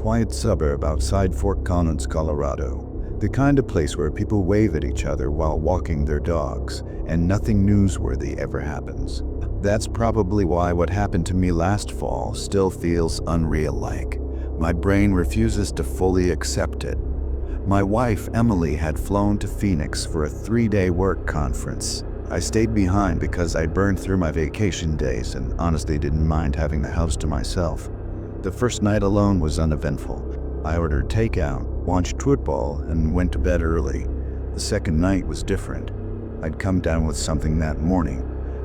quiet suburb outside Fort Collins, Colorado. The kind of place where people wave at each other while walking their dogs, and nothing newsworthy ever happens. That's probably why what happened to me last fall still feels unreal-like. My brain refuses to fully accept it. My wife, Emily, had flown to Phoenix for a 3-day work conference. I stayed behind because I burned through my vacation days and honestly didn't mind having the house to myself. The first night alone was uneventful. I ordered takeout, watched football, and went to bed early. The second night was different. I'd come down with something that morning.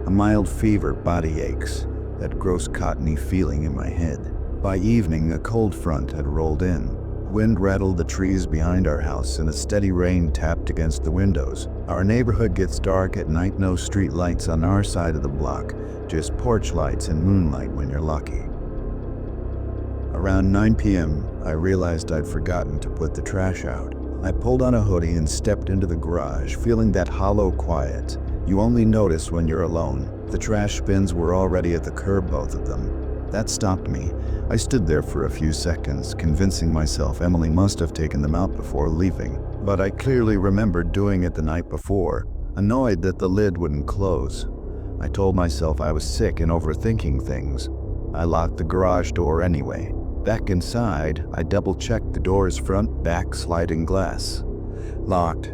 A mild fever, body aches, that gross cottony feeling in my head. By evening, a cold front had rolled in. Wind rattled the trees behind our house and a steady rain tapped against the windows. Our neighborhood gets dark at night, no street lights on our side of the block, just porch lights and moonlight when you're lucky. Around 9 p.m., I realized I'd forgotten to put the trash out. I pulled on a hoodie and stepped into the garage, feeling that hollow quiet you only notice when you're alone. The trash bins were already at the curb, both of them. That stopped me. I stood there for a few seconds, convincing myself Emily must have taken them out before leaving. But I clearly remembered doing it the night before, annoyed that the lid wouldn't close. I told myself I was sick and overthinking things. I locked the garage door anyway. Back inside, I double-checked the door's front, back sliding glass. Locked.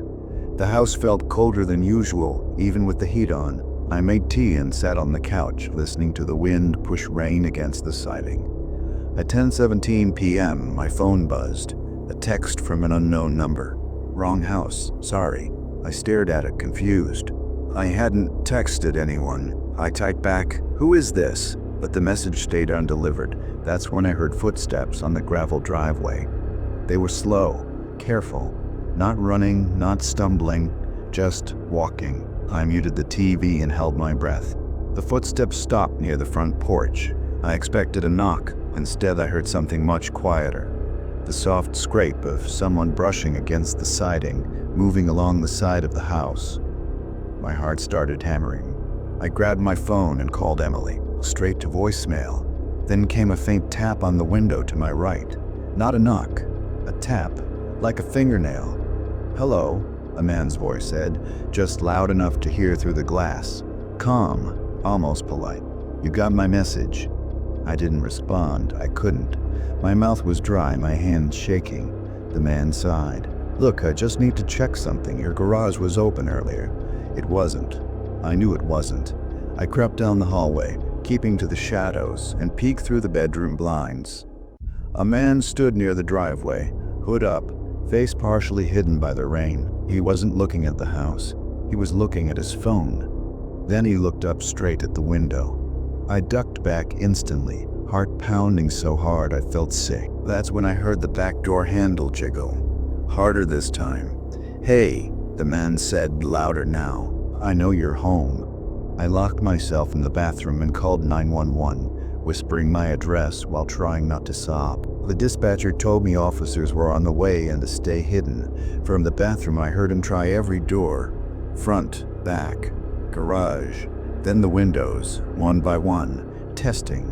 The house felt colder than usual, even with the heat on. I made tea and sat on the couch, listening to the wind push rain against the siding. At 10:17 p.m., my phone buzzed. A text from an unknown number. Wrong house, sorry. I stared at it, confused. I hadn't texted anyone. I typed back, "Who is this?" But the message stayed undelivered. That's when I heard footsteps on the gravel driveway. They were slow, careful, not running, not stumbling, just walking. I muted the TV and held my breath. The footsteps stopped near the front porch. I expected a knock. Instead, I heard something much quieter. The soft scrape of someone brushing against the siding, moving along the side of the house. My heart started hammering. I grabbed my phone and called Emily, straight to voicemail. Then came a faint tap on the window to my right. Not a knock, a tap, like a fingernail. "Hello," a man's voice said, just loud enough to hear through the glass. Calm, almost polite. "You got my message." I didn't respond. I couldn't. My mouth was dry, my hands shaking. The man sighed. "Look, I just need to check something. Your garage was open earlier." It wasn't. I knew it wasn't. I crept down the hallway, keeping to the shadows, and peeked through the bedroom blinds. A man stood near the driveway, hood up, face partially hidden by the rain. He wasn't looking at the house. He was looking at his phone. Then he looked up straight at the window. I ducked back instantly, heart pounding so hard I felt sick. That's when I heard the back door handle jiggle. Harder this time. "Hey," the man said, louder now. "I know you're home." I locked myself in the bathroom and called 911, whispering my address while trying not to sob. The dispatcher told me officers were on the way and to stay hidden. From the bathroom, I heard him try every door. Front, back, garage, then the windows, one by one, testing.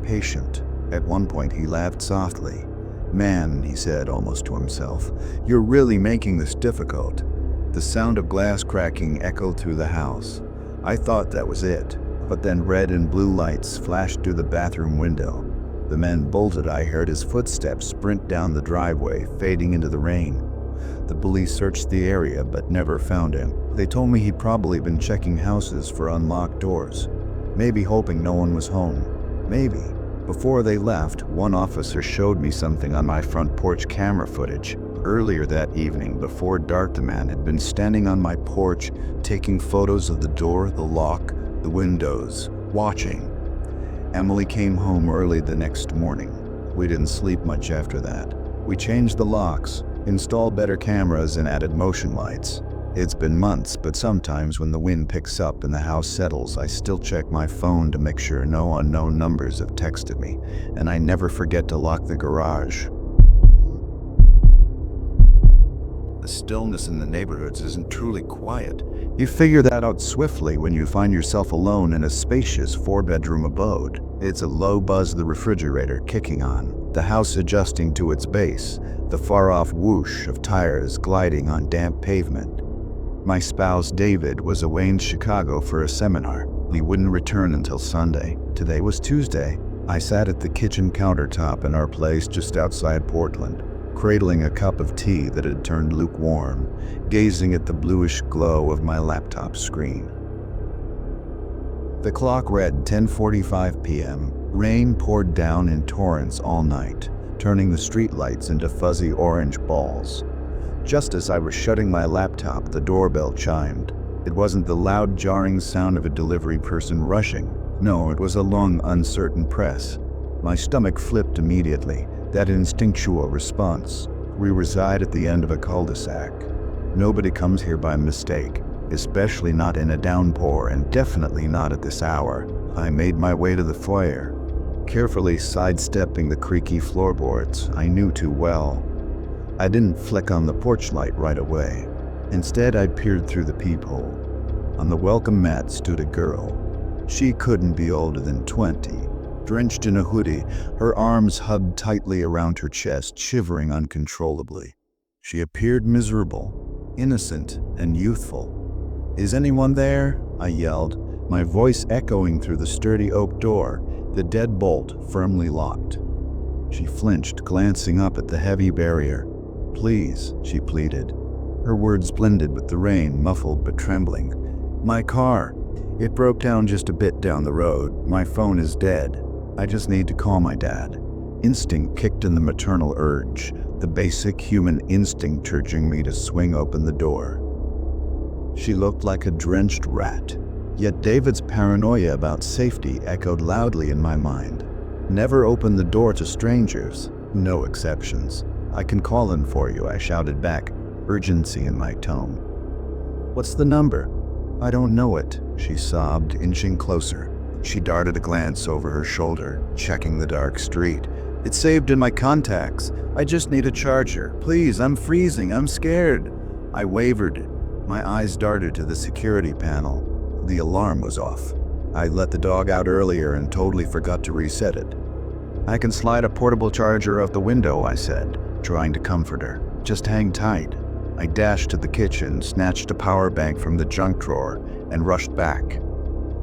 Patient. At one point, he laughed softly. "Man," he said almost to himself, "you're really making this difficult." The sound of glass cracking echoed through the house. I thought that was it, but then red and blue lights flashed through the bathroom window. The man bolted. I heard his footsteps sprint down the driveway, fading into the rain. The police searched the area but never found him. They told me he'd probably been checking houses for unlocked doors, maybe hoping no one was home. Maybe. Before they left, one officer showed me something on my front porch camera footage. Earlier that evening, before dark, the man had been standing on my porch, taking photos of the door, the lock, the windows, watching. Emily came home early the next morning. We didn't sleep much after that. We changed the locks, installed better cameras, and added motion lights. It's been months, but sometimes when the wind picks up and the house settles, I still check my phone to make sure no unknown numbers have texted me, and I never forget to lock the garage. The stillness in the neighborhoods isn't truly quiet. You figure that out swiftly when you find yourself alone in a spacious 4-bedroom abode. It's a low buzz of the refrigerator kicking on, the house adjusting to its base, the far-off whoosh of tires gliding on damp pavement. My spouse, David, was away in Chicago for a seminar. He wouldn't return until Sunday. Today was Tuesday. I sat at the kitchen countertop in our place just outside Portland, cradling a cup of tea that had turned lukewarm, gazing at the bluish glow of my laptop screen. The clock read 10:45 p.m. Rain poured down in torrents all night, turning the streetlights into fuzzy orange balls. Just as I was shutting my laptop, the doorbell chimed. It wasn't the loud, jarring sound of a delivery person rushing. No, it was a long, uncertain press. My stomach flipped immediately, that instinctual response. We reside at the end of a cul-de-sac. Nobody comes here by mistake, especially not in a downpour, and definitely not at this hour. I made my way to the foyer, carefully sidestepping the creaky floorboards I knew too well. I didn't flick on the porch light right away. Instead, I peered through the peephole. On the welcome mat stood a girl. She couldn't be older than 20. Drenched in a hoodie, her arms hugged tightly around her chest, shivering uncontrollably. She appeared miserable, innocent, and youthful. "Is anyone there?" I yelled, my voice echoing through the sturdy oak door, the deadbolt firmly locked. She flinched, glancing up at the heavy barrier. "Please," she pleaded. Her words blended with the rain, muffled but trembling. "My car. It broke down just a bit down the road. My phone is dead. I just need to call my dad." Instinct kicked in, the maternal urge, the basic human instinct urging me to swing open the door. She looked like a drenched rat, yet David's paranoia about safety echoed loudly in my mind. Never open the door to strangers. No exceptions. "I can call in for you," I shouted back, urgency in my tone. "What's the number?" "I don't know it," she sobbed, inching closer. She darted a glance over her shoulder, checking the dark street. "It's saved in my contacts. I just need a charger. Please, I'm freezing. I'm scared." I wavered. My eyes darted to the security panel. The alarm was off. I let the dog out earlier and totally forgot to reset it. "I can slide a portable charger out the window," I said, trying to comfort her. "Just hang tight." I dashed to the kitchen, snatched a power bank from the junk drawer, and rushed back.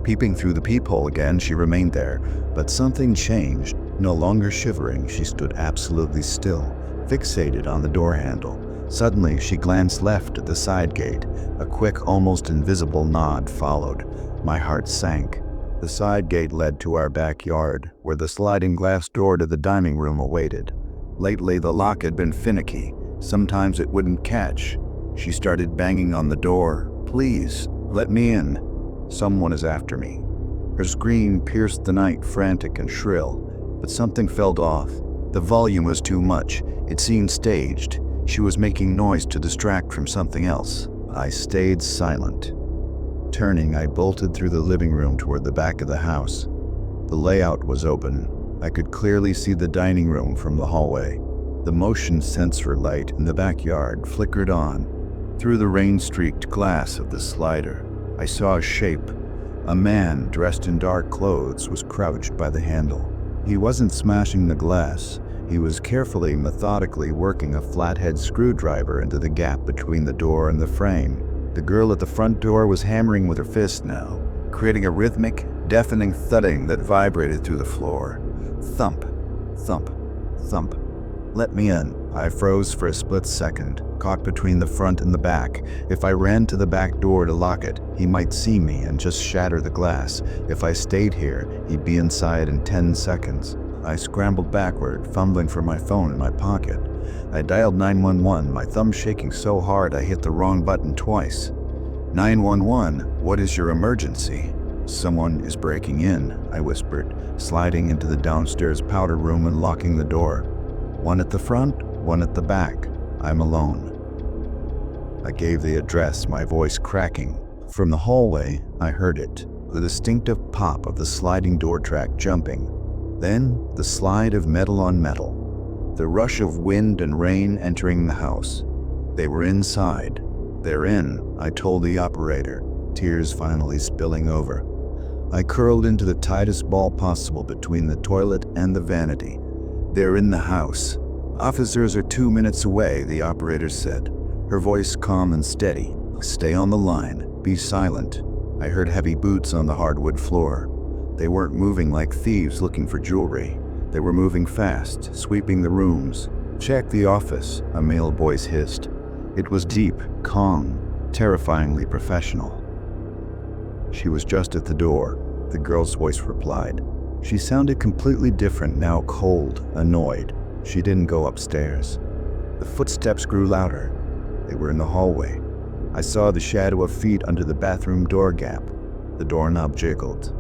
Peeping through the peephole again, she remained there, but something changed. No longer shivering, she stood absolutely still, fixated on the door handle. Suddenly, she glanced left at the side gate. A quick, almost invisible nod followed. My heart sank. The side gate led to our backyard, where the sliding glass door to the dining room awaited. Lately, the lock had been finicky. Sometimes it wouldn't catch. She started banging on the door. "Please, let me in. Someone is after me." Her scream pierced the night, frantic and shrill, but something felt off. The volume was too much. It seemed staged. She was making noise to distract from something else. I stayed silent. Turning, I bolted through the living room toward the back of the house. The layout was open. I could clearly see the dining room from the hallway. The motion sensor light in the backyard flickered on. Through the rain-streaked glass of the slider, I saw a shape. A man dressed in dark clothes was crouched by the handle. He wasn't smashing the glass. He was carefully, methodically working a flathead screwdriver into the gap between the door and the frame. The girl at the front door was hammering with her fist now, creating a rhythmic, deafening thudding that vibrated through the floor. Thump, thump, thump. "Let me in." I froze for a split second, caught between the front and the back. If I ran to the back door to lock it, he might see me and just shatter the glass. If I stayed here, he'd be inside in 10 seconds. I scrambled backward, fumbling for my phone in my pocket. I dialed 911, my thumb shaking so hard I hit the wrong button twice. 911, what is your emergency?" "Someone is breaking in," I whispered, sliding into the downstairs powder room and locking the door. "One at the front, one at the back. I'm alone." I gave the address, my voice cracking. From the hallway, I heard it, the distinctive pop of the sliding door track jumping. Then, the slide of metal on metal. The rush of wind and rain entering the house. They were inside. "They're in," I told the operator, tears finally spilling over. I curled into the tightest ball possible between the toilet and the vanity. "They're in the house." "Officers are 2 minutes away," the operator said, her voice calm and steady. "Stay on the line. Be silent." I heard heavy boots on the hardwood floor. They weren't moving like thieves looking for jewelry. They were moving fast, sweeping the rooms. "Check the office," a male voice hissed. It was deep, calm, terrifyingly professional. "She was just at the door," the girl's voice replied. She sounded completely different now, cold, annoyed. She didn't go upstairs. The footsteps grew louder. They were in the hallway. I saw the shadow of feet under the bathroom door gap. The doorknob jiggled.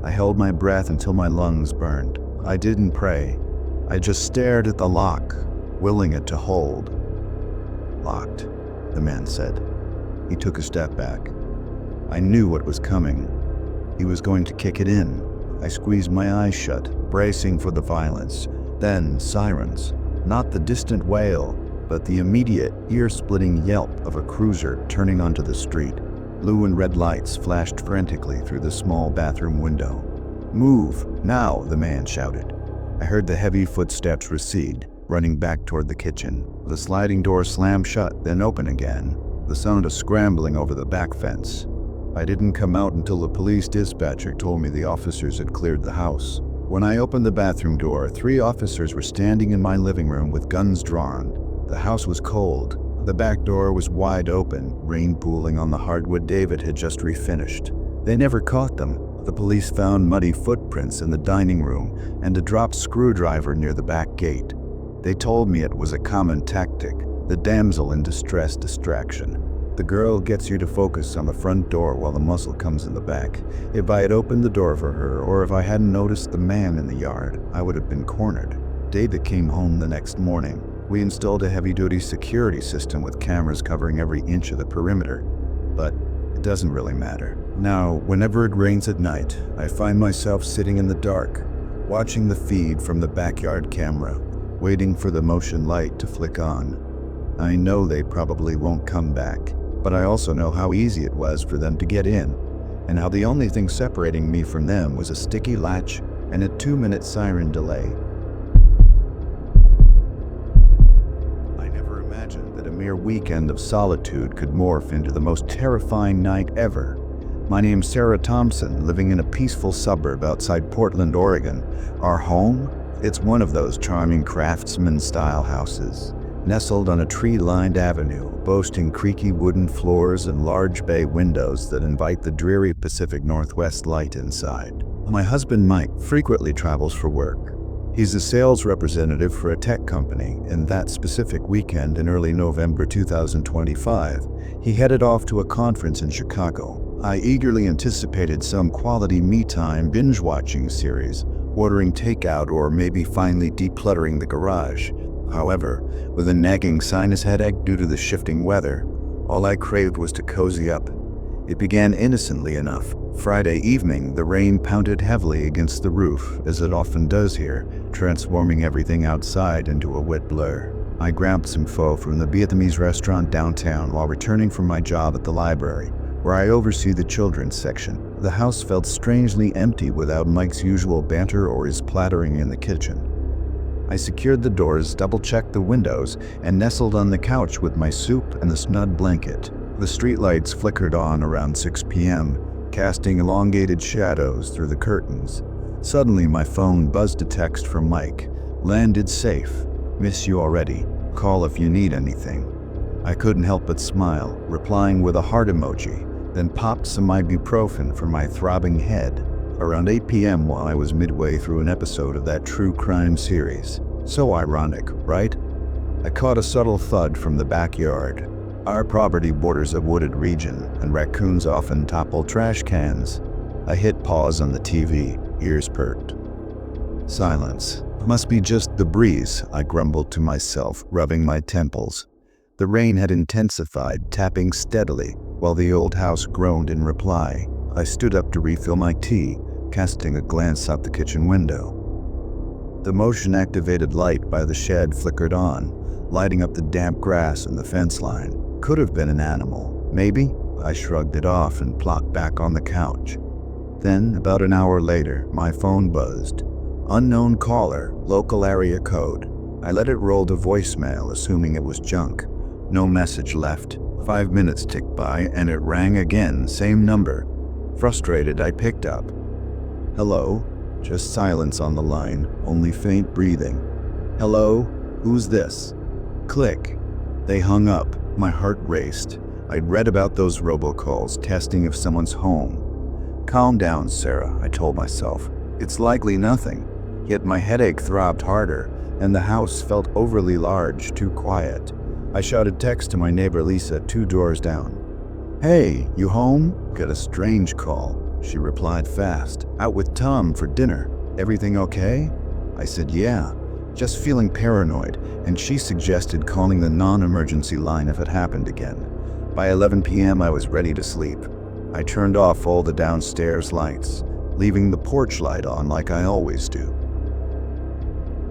I held my breath until my lungs burned. I didn't pray. I just stared at the lock, willing it to hold. "Locked," the man said. He took a step back. I knew what was coming. He was going to kick it in. I squeezed my eyes shut, bracing for the violence. Then sirens. Not the distant wail, but the immediate, ear-splitting yelp of a cruiser turning onto the street. Blue and red lights flashed frantically through the small bathroom window. "Move, now," the man shouted. I heard the heavy footsteps recede, running back toward the kitchen. The sliding door slammed shut, then open again, the sound of scrambling over the back fence. I didn't come out until the police dispatcher told me the officers had cleared the house. When I opened the bathroom door, 3 officers were standing in my living room with guns drawn. The house was cold. The back door was wide open, rain pooling on the hardwood David had just refinished. They never caught them. The police found muddy footprints in the dining room and a dropped screwdriver near the back gate. They told me it was a common tactic, the damsel in distress distraction. The girl gets you to focus on the front door while the muscle comes in the back. If I had opened the door for her, or if I hadn't noticed the man in the yard, I would have been cornered. David came home the next morning. We installed a heavy-duty security system with cameras covering every inch of the perimeter. But it doesn't really matter. Now, whenever it rains at night, I find myself sitting in the dark, watching the feed from the backyard camera, waiting for the motion light to flick on. I know they probably won't come back, but I also know how easy it was for them to get in, and how the only thing separating me from them was a sticky latch and a 2-minute siren delay. I never imagined that a mere weekend of solitude could morph into the most terrifying night ever. My name's Sarah Thompson, living in a peaceful suburb outside Portland, Oregon. Our home? It's one of those charming craftsman-style houses, nestled on a tree-lined avenue, boasting creaky wooden floors and large bay windows that invite the dreary Pacific Northwest light inside. My husband Mike frequently travels for work. He's a sales representative for a tech company, and that specific weekend in early November 2025, he headed off to a conference in Chicago. I eagerly anticipated some quality me-time binge-watching series, ordering takeout or maybe finally decluttering the garage. However, with a nagging sinus headache due to the shifting weather, all I craved was to cozy up. It began innocently enough. Friday evening, the rain pounded heavily against the roof, as it often does here, transforming everything outside into a wet blur. I grabbed some pho from the Vietnamese restaurant downtown while returning from my job at the library, where I oversee the children's section. The house felt strangely empty without Mike's usual banter or his plattering in the kitchen. I secured the doors, double-checked the windows, and nestled on the couch with my soup and a snug blanket. The streetlights flickered on around 6 p.m., casting elongated shadows through the curtains. Suddenly, my phone buzzed a text from Mike. "Landed safe. Miss you already. Call if you need anything." I couldn't help but smile, replying with a heart emoji, then popped some ibuprofen for my throbbing head. Around 8 p.m. while I was midway through an episode of that true crime series. So ironic, right? I caught a subtle thud from the backyard. Our property borders a wooded region, and raccoons often topple trash cans. I hit pause on the TV, ears perked. Silence. Must be just the breeze, I grumbled to myself, rubbing my temples. The rain had intensified, tapping steadily, while the old house groaned in reply. I stood up to refill my tea, casting a glance out the kitchen window. The motion-activated light by the shed flickered on, lighting up the damp grass and the fence line. Could have been an animal, maybe. I shrugged it off and plopped back on the couch. Then, about an hour later, my phone buzzed. Unknown caller, local area code. I let it roll to voicemail, assuming it was junk. No message left. 5 minutes ticked by and it rang again, same number. Frustrated, I picked up. Hello? Just silence on the line, only faint breathing. Hello? Who's this? Click. They hung up. My heart raced. I'd read about those robocalls, testing if someone's home. Calm down, Sarah, I told myself. It's likely nothing. Yet my headache throbbed harder, and the house felt overly large, too quiet. I shouted text to my neighbor Lisa 2 doors down. Hey, you home? Got a strange call. She replied fast. Out with Tom for dinner. Everything okay? I said yeah, just feeling paranoid, and she suggested calling the non-emergency line if it happened again. By 11 p.m. I was ready to sleep. I turned off all the downstairs lights, leaving the porch light on like I always do.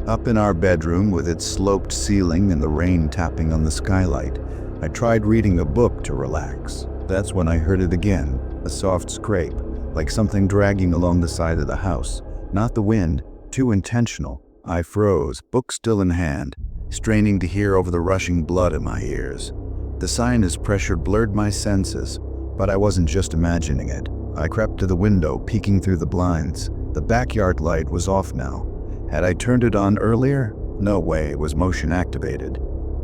Up in our bedroom with its sloped ceiling and the rain tapping on the skylight, I tried reading a book to relax. That's when I heard it again, a soft scrape, like something dragging along the side of the house. Not the wind, too intentional. I froze, book still in hand, straining to hear over the rushing blood in my ears. The sinus pressure blurred my senses, but I wasn't just imagining it. I crept to the window, peeking through the blinds. The backyard light was off now. Had I turned it on earlier? No way, it was motion activated.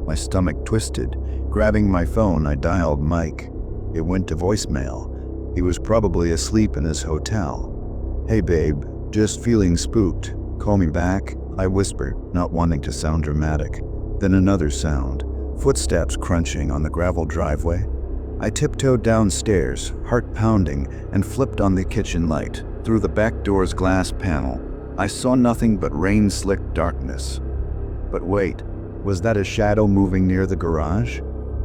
My stomach twisted. Grabbing my phone, I dialed Mike. It went to voicemail. He was probably asleep in his hotel. Hey babe, just feeling spooked. Call me back? I whispered, not wanting to sound dramatic. Then another sound. Footsteps crunching on the gravel driveway. I tiptoed downstairs, heart pounding, and flipped on the kitchen light. Through the back door's glass panel, I saw nothing but rain-slicked darkness. But wait, was that a shadow moving near the garage?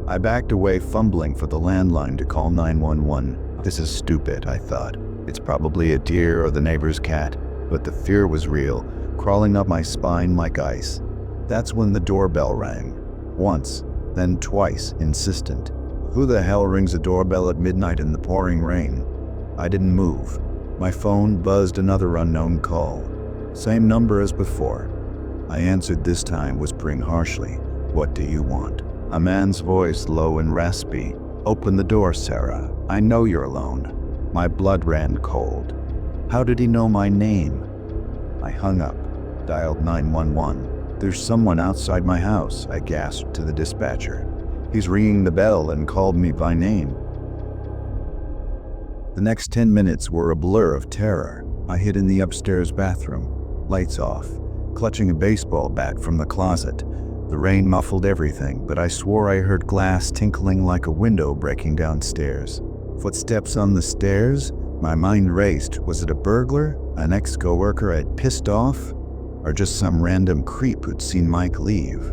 I backed away, fumbling for the landline to call 911. This is stupid, I thought. It's probably a deer or the neighbor's cat. But the fear was real, crawling up my spine like ice. That's when the doorbell rang. Once, then twice, insistent. Who the hell rings a doorbell at midnight in the pouring rain? I didn't move. My phone buzzed another unknown call. Same number as before. I answered this time, whispering harshly, "What do you want?" A man's voice, low and raspy. "Open the door, Sarah. I know you're alone." My blood ran cold. How did he know my name? I hung up, dialed 911. "There's someone outside my house," I gasped to the dispatcher. "He's ringing the bell and called me by name." The next 10 minutes were a blur of terror. I hid in the upstairs bathroom, lights off, clutching a baseball bat from the closet. The rain muffled everything, but I swore I heard glass tinkling like a window breaking downstairs. Footsteps on the stairs? My mind raced. Was it a burglar? An ex-coworker I'd pissed off? Or just some random creep who'd seen Mike leave?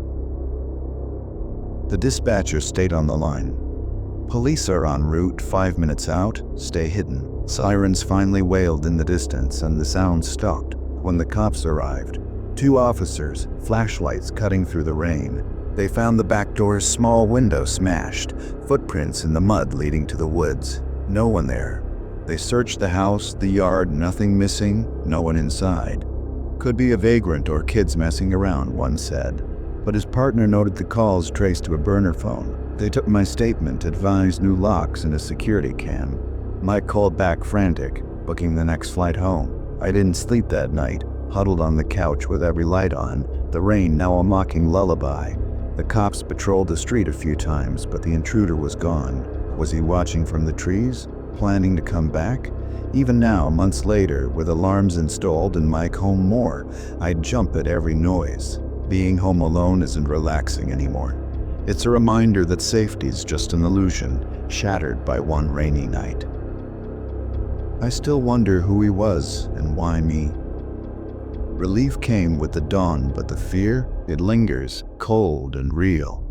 The dispatcher stayed on the line. "Police are en route, 5 minutes out. Stay hidden." Sirens finally wailed in the distance, and the sound stopped. When the cops arrived, 2 officers, flashlights cutting through the rain. They found the back door's small window smashed, footprints in the mud leading to the woods. No one there. They searched the house, the yard, nothing missing, no one inside. "Could be a vagrant or kids messing around," one said. But his partner noted the calls traced to a burner phone. They took my statement, advised new locks and a security cam. Mike called back frantic, booking the next flight home. I didn't sleep that night, huddled on the couch with every light on, the rain now a mocking lullaby. The cops patrolled the street a few times, but the intruder was gone. Was he watching from the trees? Planning to come back? Even now, months later, with alarms installed and Mike home more, I'd jump at every noise. Being home alone isn't relaxing anymore. It's a reminder that safety's just an illusion, shattered by one rainy night. I still wonder who he was and why me. Relief came with the dawn, but the fear, it lingers, cold and real.